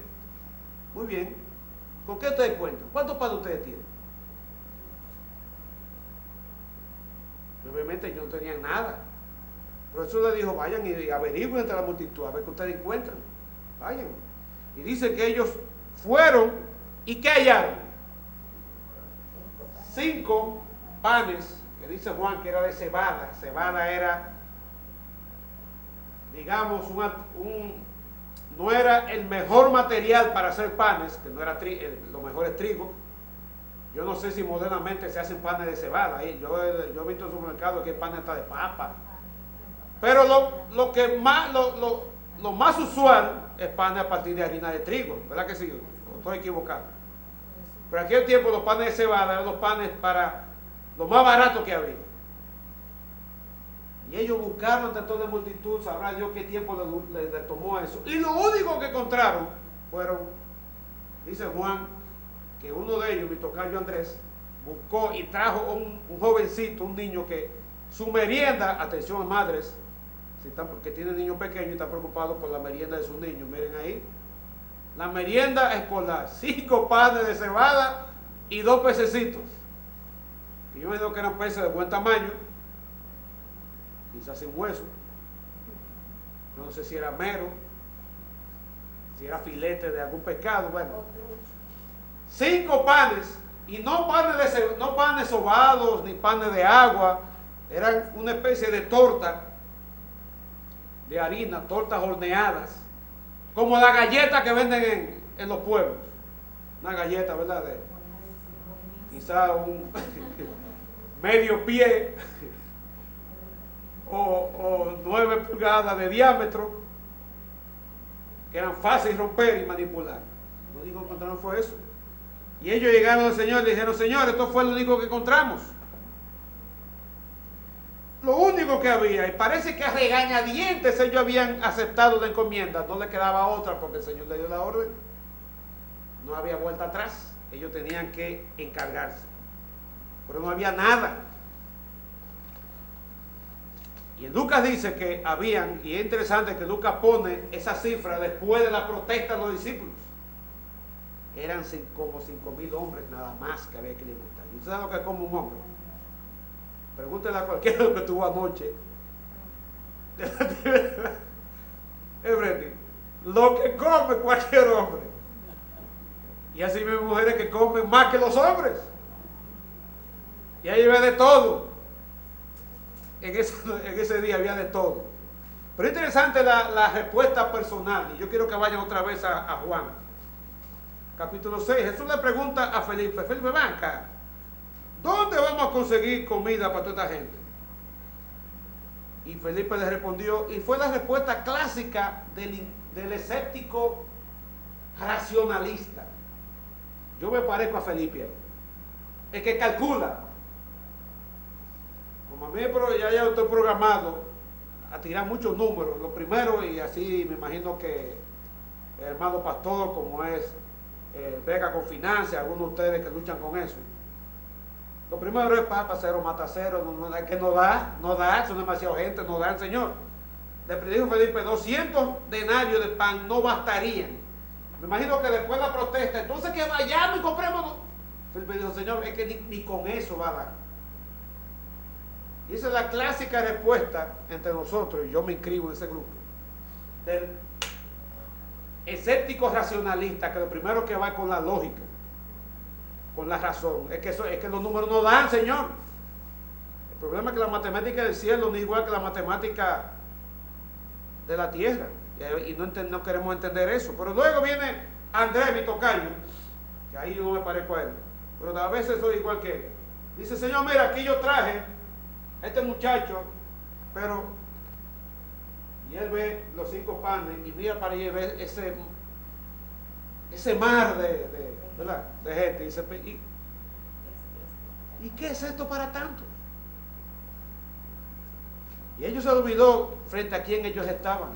muy bien, ¿con qué ustedes cuentan? ¿Cuántos panes ustedes tienen? Y obviamente ellos no tenían nada. Por eso le dijo, vayan y averigüen entre la multitud, a ver qué ustedes encuentran. Vayan. Y dice que ellos fueron y ¿qué hallaron? 5 panes, que dice Juan que era de cebada. Cebada era, digamos, no era el mejor material para hacer panes, que no era lo mejor es trigo. Yo no sé si modernamente se hacen panes de cebada. Yo he visto en supermercados que hay panes hasta de papa. Pero lo más usual es panes a partir de harina de trigo, ¿verdad que sí? Estoy equivocado. Pero aquel tiempo los panes de cebada eran los panes para lo más barato que había. Y ellos buscaron entre toda la multitud, sabrá Dios qué tiempo le tomó eso. Y lo único que encontraron fueron, dice Juan, que uno de ellos, mi tocayo Andrés, buscó y trajo un jovencito, un niño que su merienda, atención a madres, que tienen niños pequeños y están preocupados por la merienda de sus niños, miren ahí, la merienda escolar, 5 panes de cebada y 2 pececitos, que yo me digo que eran peces de buen tamaño, quizás sin hueso, yo no sé si era mero, si era filete de algún pescado, bueno, 5 panes, y no panes sobados, ni panes de agua, eran una especie de torta de harina, tortas horneadas, como la galleta que venden en los pueblos, una galleta, ¿verdad? De quizá un medio pie o 9 pulgadas de diámetro, que eran fáciles de romper y manipular. Lo único que encontraron fue eso. Y ellos llegaron al Señor y le dijeron, Señor, esto fue lo único que encontramos. Lo único que había, y parece que a regañadientes ellos habían aceptado la encomienda, no le quedaba otra porque el Señor le dio la orden. No había vuelta atrás, ellos tenían que encargarse. Pero no había nada. Y en Lucas dice que habían, y es interesante que Lucas pone esa cifra después de la protesta de los discípulos. Eran como 5.000 hombres nada más que había que alimentar. ¿Y usted sabe lo que come un hombre? Pregúntele a cualquiera que tuvo anoche. Lo que come cualquier hombre. Y así mismo mujeres que comen más que los hombres. Y ahí ve de todo. En ese día había de todo. Pero es interesante la respuesta personal. Y yo quiero que vayan otra vez a Juan. Capítulo 6. Jesús le pregunta a Felipe. Felipe, ven acá. ¿Dónde vamos a conseguir comida para toda esta gente? Y Felipe le respondió, y fue la respuesta clásica del escéptico racionalista. Yo me parezco a Felipe, el que calcula. Como a mí ya estoy programado a tirar muchos números. Lo primero, y así me imagino que el hermano pastor, como es Vega con Finanzas, algunos de ustedes que luchan con eso. Lo primero es papa, cero, mata cero, que no da, son demasiada gente, no da el Señor. Le dijo Felipe, 200 denarios de pan no bastarían. Me imagino que después de la protesta, entonces que vayamos y compremos. Felipe dijo, Señor, es que ni con eso va a dar. Y esa es la clásica respuesta entre nosotros, y yo me inscribo en ese grupo, del escéptico racionalista, que lo primero que va es con la lógica, con la razón. Es que los números no dan, Señor. El problema es que la matemática del cielo no es igual que la matemática de la tierra. Y no queremos entender eso. Pero luego viene Andrés, mi tocayo, que ahí yo no me parezco a él, pero a veces soy igual que él. Dice, Señor, mira, aquí yo traje a este muchacho Pero, y él ve los 5 panes y mira para allá y ve ese mar ¿verdad?, de gente y dice, ¿y qué es esto para tanto? Y ellos se olvidó frente a quién ellos estaban.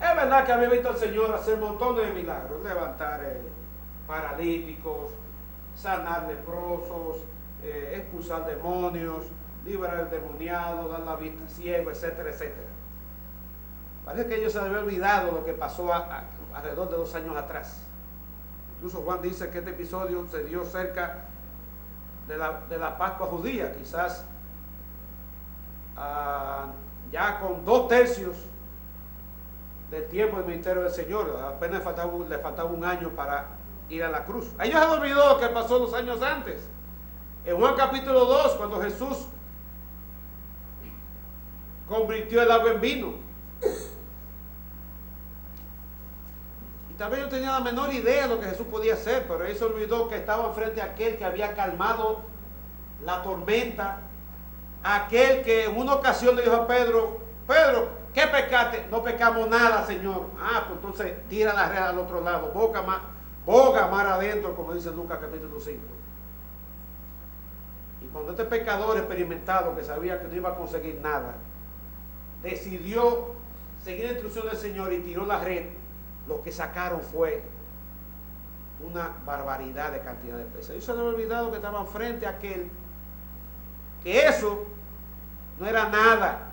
Es verdad que había visto al Señor hacer montones de milagros, levantar paralíticos, sanar leprosos, expulsar demonios, liberar al demoniado, dar la vista ciego, etcétera, etcétera. Parece que ellos se habían olvidado lo que pasó alrededor de 2 años atrás. Incluso Juan dice que este episodio se dio cerca de la Pascua judía, quizás ya con 2/3 del tiempo del ministerio del Señor. Apenas le faltaba 1 año para ir a la cruz. Ellos han olvidado lo que pasó 2 años antes. En Juan capítulo 2, cuando Jesús convirtió el agua en vino. Y tal vez yo tenía la menor idea de lo que Jesús podía hacer, pero él se olvidó que estaban frente a aquel que había calmado la tormenta, aquel que en una ocasión le dijo a Pedro, Pedro, ¿qué pecaste? No pecamos nada, Señor. Pues entonces tira la red al otro lado, boga mar adentro, como dice Lucas capítulo 5. Y cuando este pecador experimentado, que sabía que no iba a conseguir nada, decidió seguir la instrucción del Señor y tiró la red, lo que sacaron fue una barbaridad de cantidad de peces. Ellos se habían olvidado que estaban frente a aquel, que eso no era nada.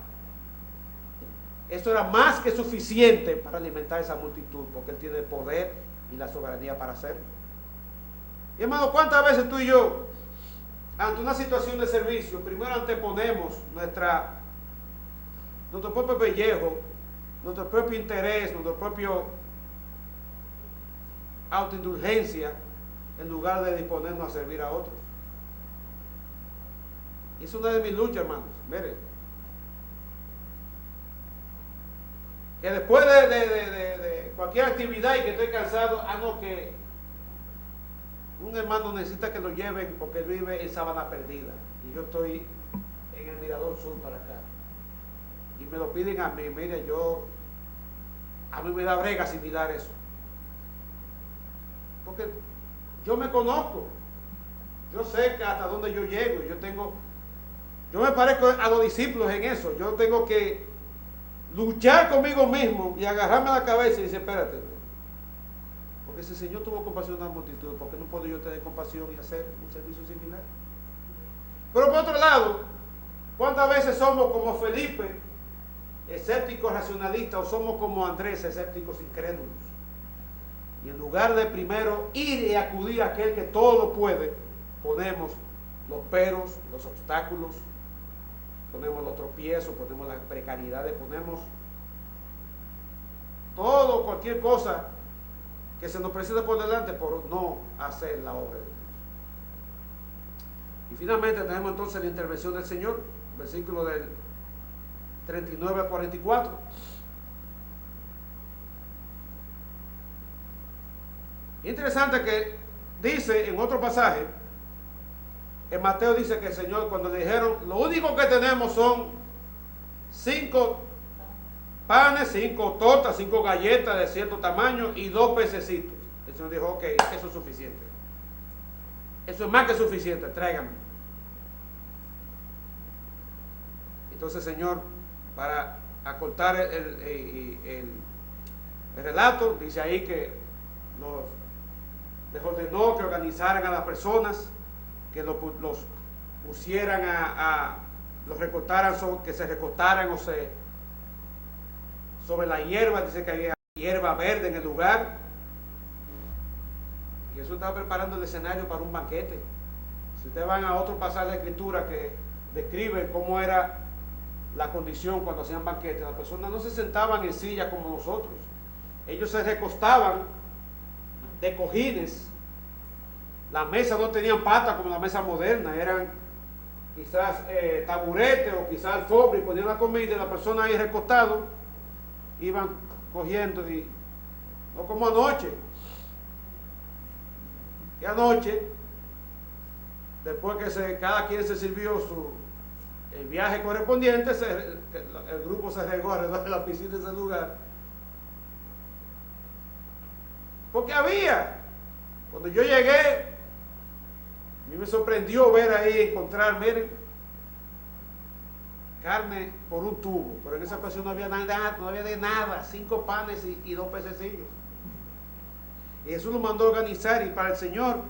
Eso era más que suficiente para alimentar esa multitud, porque Él tiene el poder y la soberanía para hacerlo. Y hermano, ¿cuántas veces tú y yo, ante una situación de servicio, primero anteponemos nuestro propio pellejo, nuestro propio interés, nuestro propio autoindulgencia, en lugar de disponernos a servir a otros? Y es una de mis luchas, hermanos. Mire, que después de cualquier actividad y que estoy cansado, no, que un hermano necesita que lo lleven porque él vive en Sabana Perdida y yo estoy en el Mirador Sur para acá, y me lo piden a mí. Mire, a mí me da brega asimilar eso, porque yo me conozco, yo sé que hasta dónde yo llego, yo me parezco a los discípulos en eso. Yo tengo que luchar conmigo mismo y agarrarme a la cabeza y decir, espérate, porque si el Señor tuvo compasión de la multitud, ¿por qué no puedo yo tener compasión y hacer un servicio similar? Pero por otro lado, ¿cuántas veces somos como Felipe, escépticos racionalistas, o somos como Andrés, escépticos incrédulos? Y en lugar de primero ir y acudir a aquel que todo lo puede, ponemos los peros, los obstáculos, ponemos los tropiezos, ponemos las precariedades, ponemos todo, cualquier cosa que se nos presente por delante por no hacer la obra de Dios. Y finalmente tenemos entonces la intervención del Señor, versículo del 39 al 44. Interesante que dice en otro pasaje, en Mateo dice que el Señor, cuando le dijeron, lo único que tenemos son 5 panes, 5 tortas, 5 galletas de cierto tamaño y 2 pececitos. El Señor dijo, ok, eso es suficiente. Eso es más que suficiente, tráiganme. Entonces el Señor, para acortar el relato, dice ahí que les ordenó que organizaran a las personas, que los pusieran los recostaran, que se recostaran sobre la hierba. Dice que había hierba verde en el lugar, y eso estaba preparando el escenario para un banquete. Si ustedes van a otro pasaje de Escritura que describe cómo era la condición cuando hacían banquetes, las personas no se sentaban en sillas como nosotros, ellos se recostaban de cojines. Las mesas no tenían patas como la mesa moderna, eran quizás taburetes o quizás alfombra, y ponían la comida y la persona ahí recostado iban cogiendo, no como anoche. Y anoche, después que cada quien se sirvió el viaje correspondiente, el grupo se regó alrededor de la piscina de ese lugar. Porque cuando yo llegué, a mí me sorprendió ver ahí, encontrar, miren, carne por un tubo, pero en esa ocasión no había nada, no había de nada, 5 panes y 2 pececillos. Y Jesús nos mandó a organizar, y para el Señor,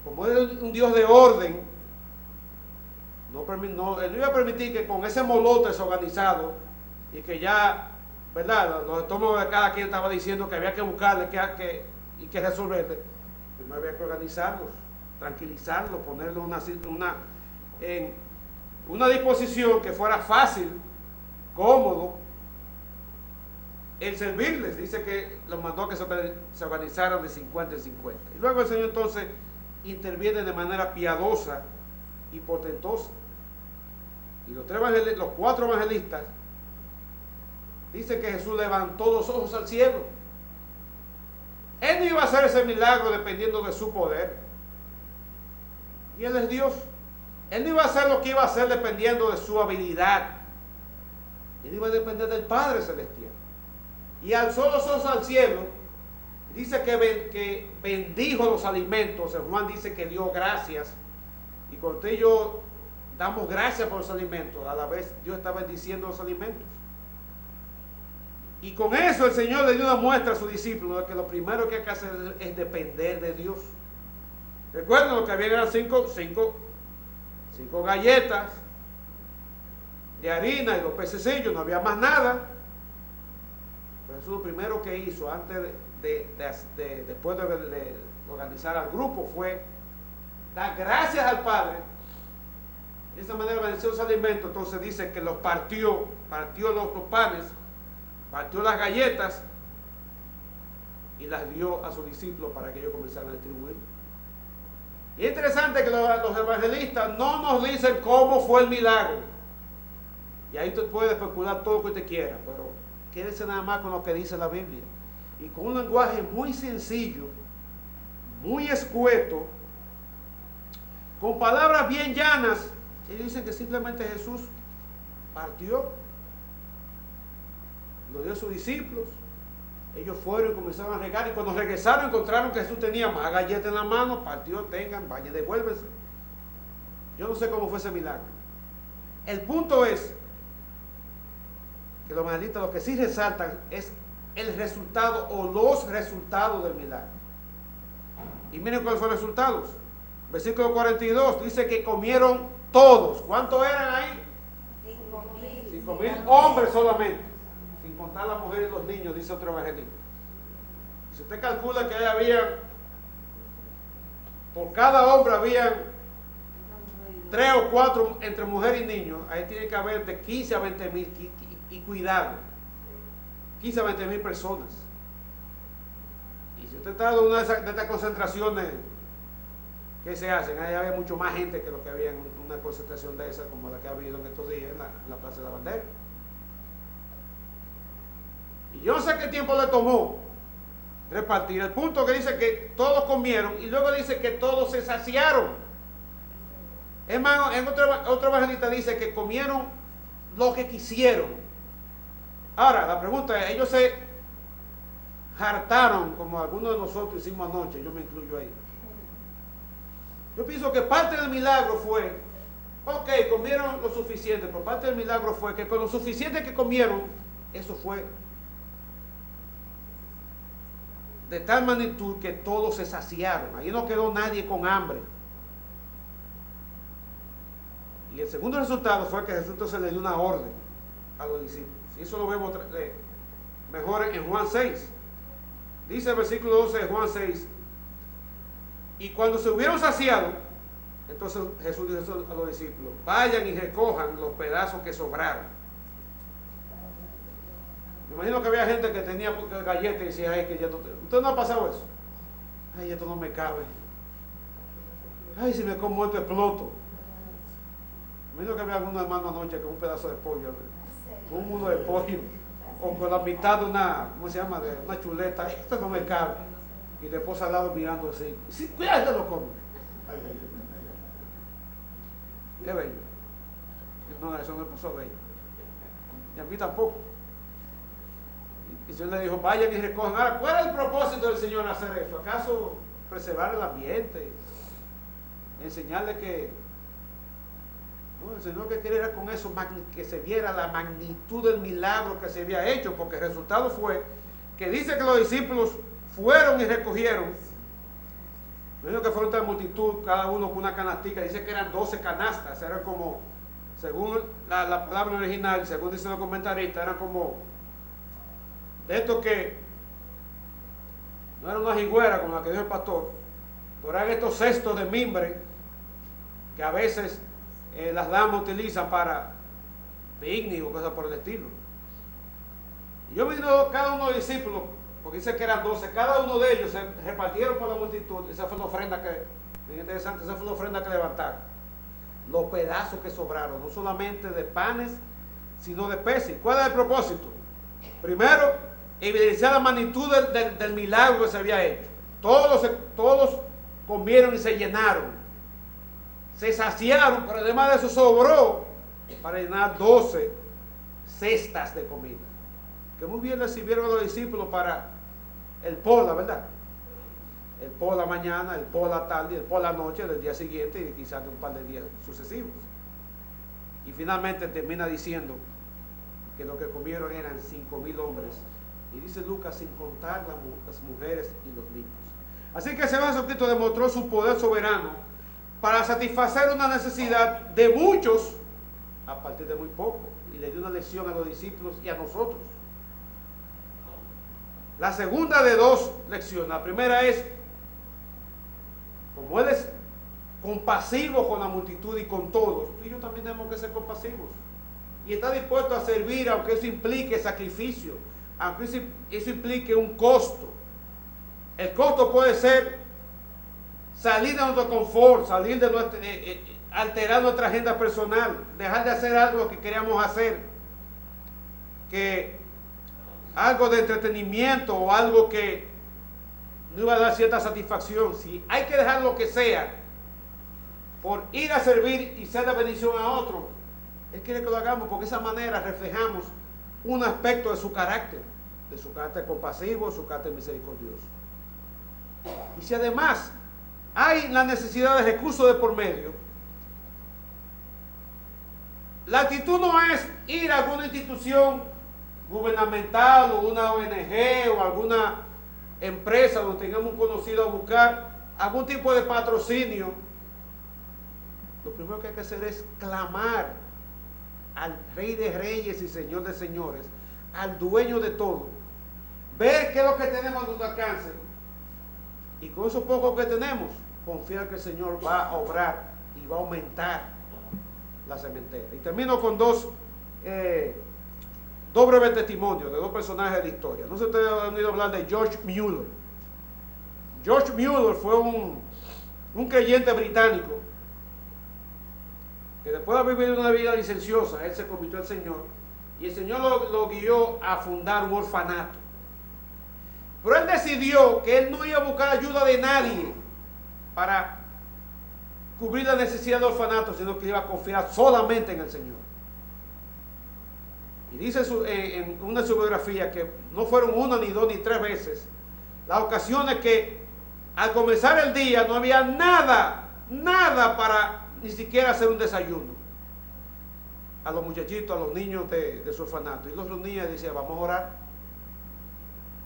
como es un Dios de orden, Él no iba a permitir que con ese molote desorganizado y que ya, ¿verdad?, los estómagos de cada quien estaba diciendo que había que buscarle y que resolverle. Primero había que organizarlos, tranquilizarlos, ponerlos en una disposición que fuera fácil, cómodo, el servirles. Dice que los mandó a que se organizaran de 50 en 50. Y luego el Señor entonces interviene de manera piadosa y portentosa. Y los 4 evangelistas dicen que Jesús levantó los ojos al cielo. Él no iba a hacer ese milagro dependiendo de su poder. Y Él es Dios. Él no iba a hacer lo que iba a hacer dependiendo de su habilidad. Él iba a depender del Padre Celestial. Y alzó los ojos al cielo. Dice que bendijo los alimentos. En Juan dice que dio gracias. Y cuando usted y yo damos gracias por los alimentos, a la vez Dios está bendiciendo los alimentos. Y con eso el Señor le dio una muestra a sus discípulos de que lo primero que hay que hacer es depender de Dios. Recuerden, lo que había eran 5 galletas de harina y 2 pececillos, no había más nada. Pero eso lo primero que hizo antes después de organizar al grupo fue dar gracias al Padre. De esa manera bendició los alimentos. Entonces dice que los partió los panes, partió las galletas y las dio a sus discípulos para que ellos comenzaran a distribuir. Y es interesante que los evangelistas no nos dicen cómo fue el milagro. Y ahí usted puede especular todo lo que usted quiera, pero quédese nada más con lo que dice la Biblia. Y con un lenguaje muy sencillo, muy escueto, con palabras bien llanas, ellos dicen que simplemente Jesús partió, lo dio a sus discípulos, ellos fueron y comenzaron a regar, y cuando regresaron encontraron que Jesús tenía más galletas en la mano, partió, tengan, vayan, devuélvense. Yo no sé cómo fue ese milagro. El punto es que los evangelistas lo que sí resaltan es el resultado o los resultados del milagro. Y miren cuáles fueron los resultados. Versículo 42 dice que comieron todos. ¿Cuántos eran ahí? 5,000 hombres solamente, sin contar las mujeres y los niños, dice otro evangelista. Si usted calcula que ahí habían, por cada hombre habían 3 o 4 entre mujer y niños, ahí tiene que haber de 15 a 20 mil, y cuidado, 15 a 20 mil personas. Y si usted está en una de estas concentraciones que se hacen, ahí había mucho más gente que lo que había en una concentración de esa, como la que ha habido en estos días en la Plaza de la Bandera. Y yo no sé qué tiempo le tomó repartir. El punto que dice que todos comieron, y luego dice que todos se saciaron. Hermano, en otro evangelista dice que comieron lo que quisieron. Ahora, la pregunta es, ellos se hartaron como algunos de nosotros hicimos anoche, yo me incluyo ahí. Yo pienso que parte del milagro fue, ok, comieron lo suficiente, pero parte del milagro fue que con lo suficiente que comieron, eso fue de tal magnitud que todos se saciaron. Ahí no quedó nadie con hambre. Y el segundo resultado fue que Jesús entonces le dio una orden a los discípulos. Y eso lo vemos mejor en Juan 6. Dice el versículo 12 de Juan 6. Y cuando se hubieron saciado, entonces Jesús dijo a los discípulos: vayan y recojan los pedazos que sobraron. Me imagino que había gente que tenía galletas y decía: ay, que ya no. ¿Usted no ha pasado eso? Ay, esto no me cabe. Ay, si me como esto exploto. Me imagino que había algunos hermanos anoche con un pedazo de pollo, con un mundo de pollo, o con la mitad de una, ¿cómo se llama?, de una chuleta. Esto no me cabe. Y después al lado mirando así: sí, cuidado, lo como. Qué bello. No, eso no le pasó a ella. Y a mí tampoco. Y el Señor le dijo, vayan y recojan. Ahora, ¿cuál es el propósito del Señor hacer eso? ¿Acaso preservar el ambiente? Enseñarle que... No, el Señor que quería era con eso que se viera la magnitud del milagro que se había hecho, porque el resultado fue que dice que los discípulos fueron y recogieron. No digo que fueron tal multitud, cada uno con una canastica, dice que eran 12 canastas, eran como, según la palabra original, según dicen los comentaristas, eran como de estos que no eran una jigüera como la que dijo el pastor, pero eran estos cestos de mimbre que a veces las damas utilizan para picnic o cosas por el estilo. Y yo vi cada uno de los discípulos, porque dice que eran 12, cada uno de ellos se repartieron por la multitud. Esa fue la ofrenda que, bien interesante, esa fue la ofrenda que levantaron. Los pedazos que sobraron, no solamente de panes, sino de peces. ¿Cuál es el propósito? Primero, evidenciar la magnitud del milagro que se había hecho. Todos comieron y se llenaron. Se saciaron, pero además de eso sobró para llenar 12 cestas de comida. Que muy bien le sirvieron a los discípulos para el por la verdad. El por la mañana, el por la tarde, el por la noche del día siguiente y quizás de un par de días sucesivos. Y finalmente termina diciendo que lo que comieron eran 5,000 hombres. Y dice Lucas, sin contar las mujeres y los niños. Así que el Señor Jesucristo demostró su poder soberano para satisfacer una necesidad de muchos a partir de muy poco. Y le dio una lección a los discípulos y a nosotros. La segunda de dos lecciones. La primera es, como Él es compasivo con la multitud y con todos, tú y yo también tenemos que ser compasivos. Y está dispuesto a servir, aunque eso implique sacrificio, aunque eso implique un costo. El costo puede ser salir de nuestro confort, salir de alterar nuestra agenda personal, dejar de hacer algo que queríamos hacer, algo de entretenimiento o algo que no iba a dar cierta satisfacción. Si hay que dejar lo que sea por ir a servir y ser de bendición a otro, Él quiere que lo hagamos, porque de esa manera reflejamos un aspecto de su carácter compasivo, de su carácter misericordioso. Y si además hay la necesidad de recursos de por medio, la actitud no es ir a alguna institución gubernamental o una ONG o alguna empresa donde tengamos un conocido a buscar algún tipo de patrocinio. Lo primero que hay que hacer es clamar al Rey de Reyes y Señor de Señores, al dueño de todo, ver qué es lo que tenemos a nuestro alcance y con eso poco que tenemos, confiar que el Señor va a obrar y va a aumentar la cementera. Y termino con dos breves testimonios de dos personajes de la historia. No sé si ustedes han oído hablar de George Mueller. George Mueller fue un creyente británico que después de haber vivido una vida licenciosa, él se convirtió al Señor y el Señor lo guió a fundar un orfanato. Pero él decidió que él no iba a buscar ayuda de nadie para cubrir la necesidad del orfanato, sino que iba a confiar solamente en el Señor. Y dice en una de sus biografías que no fueron una, ni dos, ni tres veces las ocasiones que al comenzar el día no había nada para ni siquiera hacer un desayuno a los muchachitos, a los niños de su orfanato. Y los reunía y decía, vamos a orar,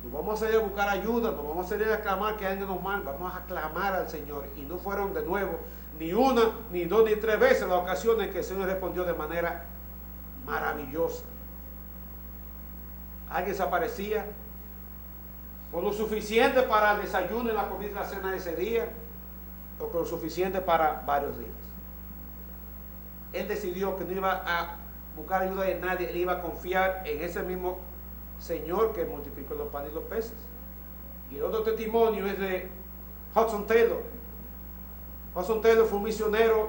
nos vamos a salir a buscar ayuda, nos vamos a salir a clamar que alguien nos mal, vamos a clamar al Señor. Y no fueron de nuevo ni una, ni dos, ni tres veces las ocasiones que el Señor respondió de manera maravillosa. Alguien se aparecía con lo suficiente para el desayuno y la comida y la cena de ese día, o con lo suficiente para varios días. Él decidió que no iba a buscar ayuda de nadie, él iba a confiar en ese mismo Señor que multiplicó los panes y los peces. Y el otro testimonio es de Hudson Taylor. Hudson Taylor fue un misionero,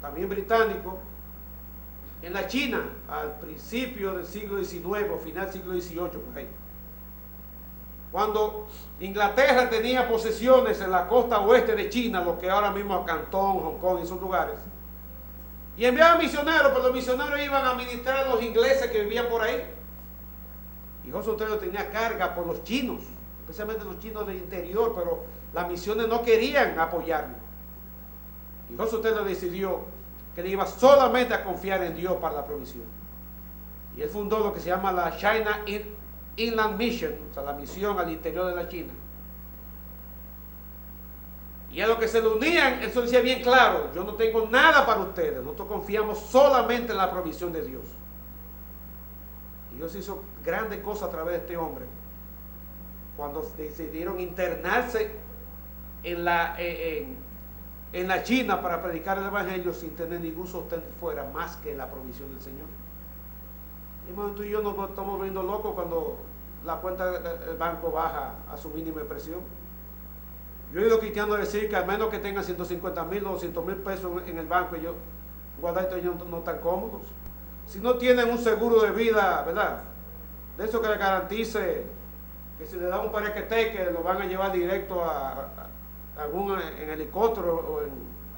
también británico, en la China, al principio del siglo XIX o final del siglo XVIII, por ahí. Cuando Inglaterra tenía posesiones en la costa oeste de China, lo que ahora mismo es Cantón, Hong Kong y esos lugares, Y enviaban misioneros, pero los misioneros iban a ministrar a los ingleses que vivían por ahí. Y José Otero tenía carga por los chinos, especialmente los chinos del interior, pero las misiones no querían apoyarlo. Y José Otero decidió que le iba solamente a confiar en Dios para la provisión. Y él fundó lo que se llama la China Inland Mission, o sea, la misión al interior de la China. Y a lo que se le unían, eso decía bien claro: yo no tengo nada para ustedes, nosotros confiamos solamente en la provisión de Dios. Y Dios hizo grandes cosas a través de este hombre, cuando decidieron internarse en la China para predicar el Evangelio sin tener ningún sostén fuera más que la provisión del Señor. Y hermano, tú y yo nos estamos volviendo locos cuando la cuenta del banco baja a su mínima expresión. Yo he oído cristianos decir que al menos que tengan 150,000 o 200,000 pesos en el banco, ellos guardaditos, ellos no están cómodos. Si no tienen un seguro de vida, ¿verdad?, de eso que le garantice que si le dan un parequete que lo van a llevar directo en helicóptero o en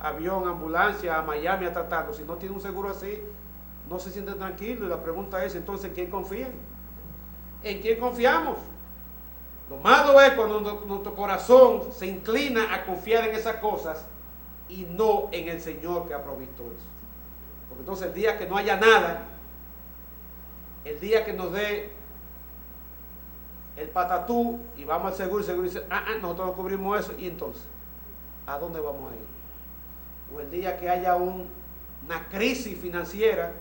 avión, ambulancia a Miami a tratarlo. Si no tiene un seguro así, no se sienten tranquilos. Y la pregunta es, entonces, ¿en quién confían? ¿En quién confiamos? Lo malo es cuando nuestro corazón se inclina a confiar en esas cosas y no en el Señor que ha provisto eso. Porque entonces el día que no haya nada, el día que nos dé el patatú y vamos al seguro, el seguro dice, nosotros no cubrimos eso, y entonces, ¿a dónde vamos a ir? O el día que haya una crisis financiera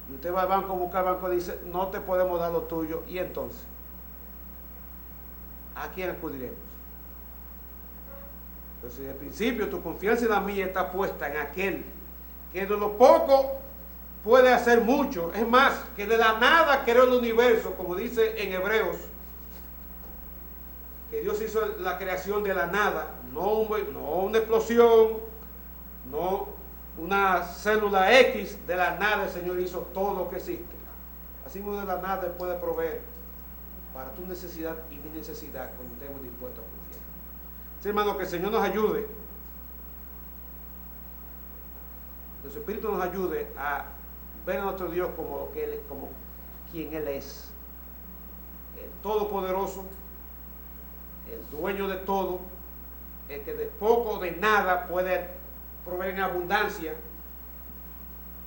y usted va al banco a buscar, el banco dice, no te podemos dar lo tuyo, y entonces, ¿a quién acudiremos? Entonces, desde el principio, tu confianza en la mía está puesta en aquel que de lo poco puede hacer mucho. Es más, que de la nada creó el universo, como dice en Hebreos, que Dios hizo la creación de la nada, no una explosión, no una célula X, de la nada el Señor hizo todo lo que existe. Así mismo de la nada Él puede proveer para tu necesidad y mi necesidad cuando estemos dispuestos a confiar. Sí, hermano, que el Señor nos ayude, que su Espíritu nos ayude a ver a nuestro Dios como quien Él es, el Todopoderoso, el dueño de todo, el que de poco o de nada puede proveer en abundancia.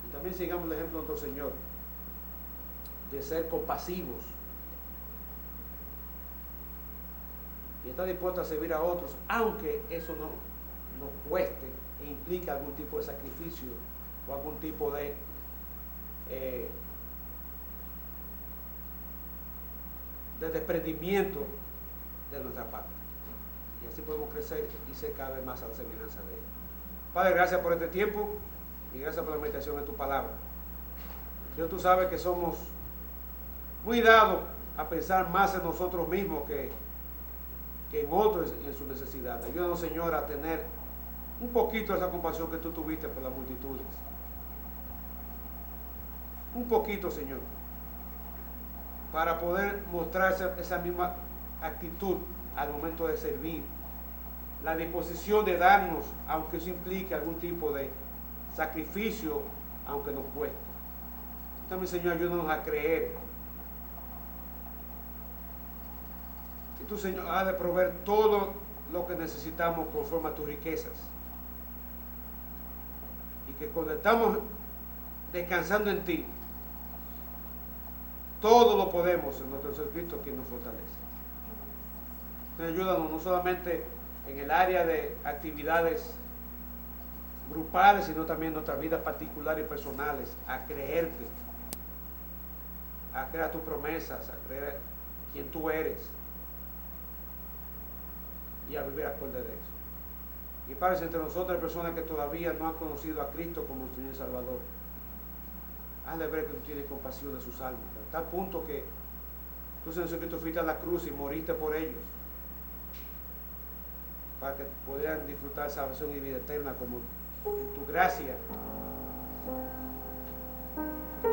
Y también sigamos el ejemplo de nuestro Señor, de ser compasivos y estar dispuesto a servir a otros, aunque eso nos cueste e implica algún tipo de sacrificio o algún tipo de desprendimiento de nuestra parte. Y así podemos crecer y ser cada vez más a la semejanza de Él. Padre, gracias por este tiempo y gracias por la meditación de tu palabra. Dios, tú sabes que somos muy dados a pensar más en nosotros mismos que en otros y en su necesidad. Ayúdanos, Señor, a tener un poquito de esa compasión que tú tuviste por las multitudes. Un poquito, Señor, para poder mostrar esa misma actitud al momento de servir. La disposición de darnos, aunque eso implique algún tipo de sacrificio, aunque nos cueste. También, Señor, ayúdanos a creer. Y tú, Señor, has de proveer todo lo que necesitamos conforme a tus riquezas. Y que cuando estamos descansando en ti, todo lo podemos en nuestro Cristo quien nos fortalece. Señor, ayúdanos no solamente en el área de actividades grupales, sino también en nuestras vidas particulares y personales, a creerte, a creer tus promesas, a creer quién tú eres y a vivir acorde de eso. Y Padre, entre nosotros hay personas que todavía no han conocido a Cristo como Señor y Salvador. Hazle ver que tú tienes compasión de sus almas, a tal punto que tú, Señor Jesucristo, fuiste a la cruz y moriste por ellos, para que pudieran disfrutar salvación y vida eterna como en tu gracia.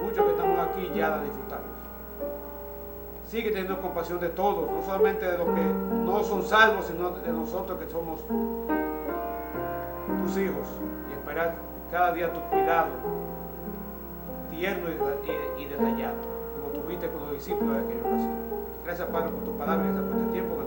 Muchos que estamos aquí ya la disfrutamos. Sigue teniendo compasión de todos, no solamente de los que no son salvos, sino de nosotros que somos tus hijos, y esperar cada día tu cuidado tierno y detallado, como tuviste con los discípulos de aquella ocasión. Gracias, Padre, por tu palabra y gracias por este tiempo.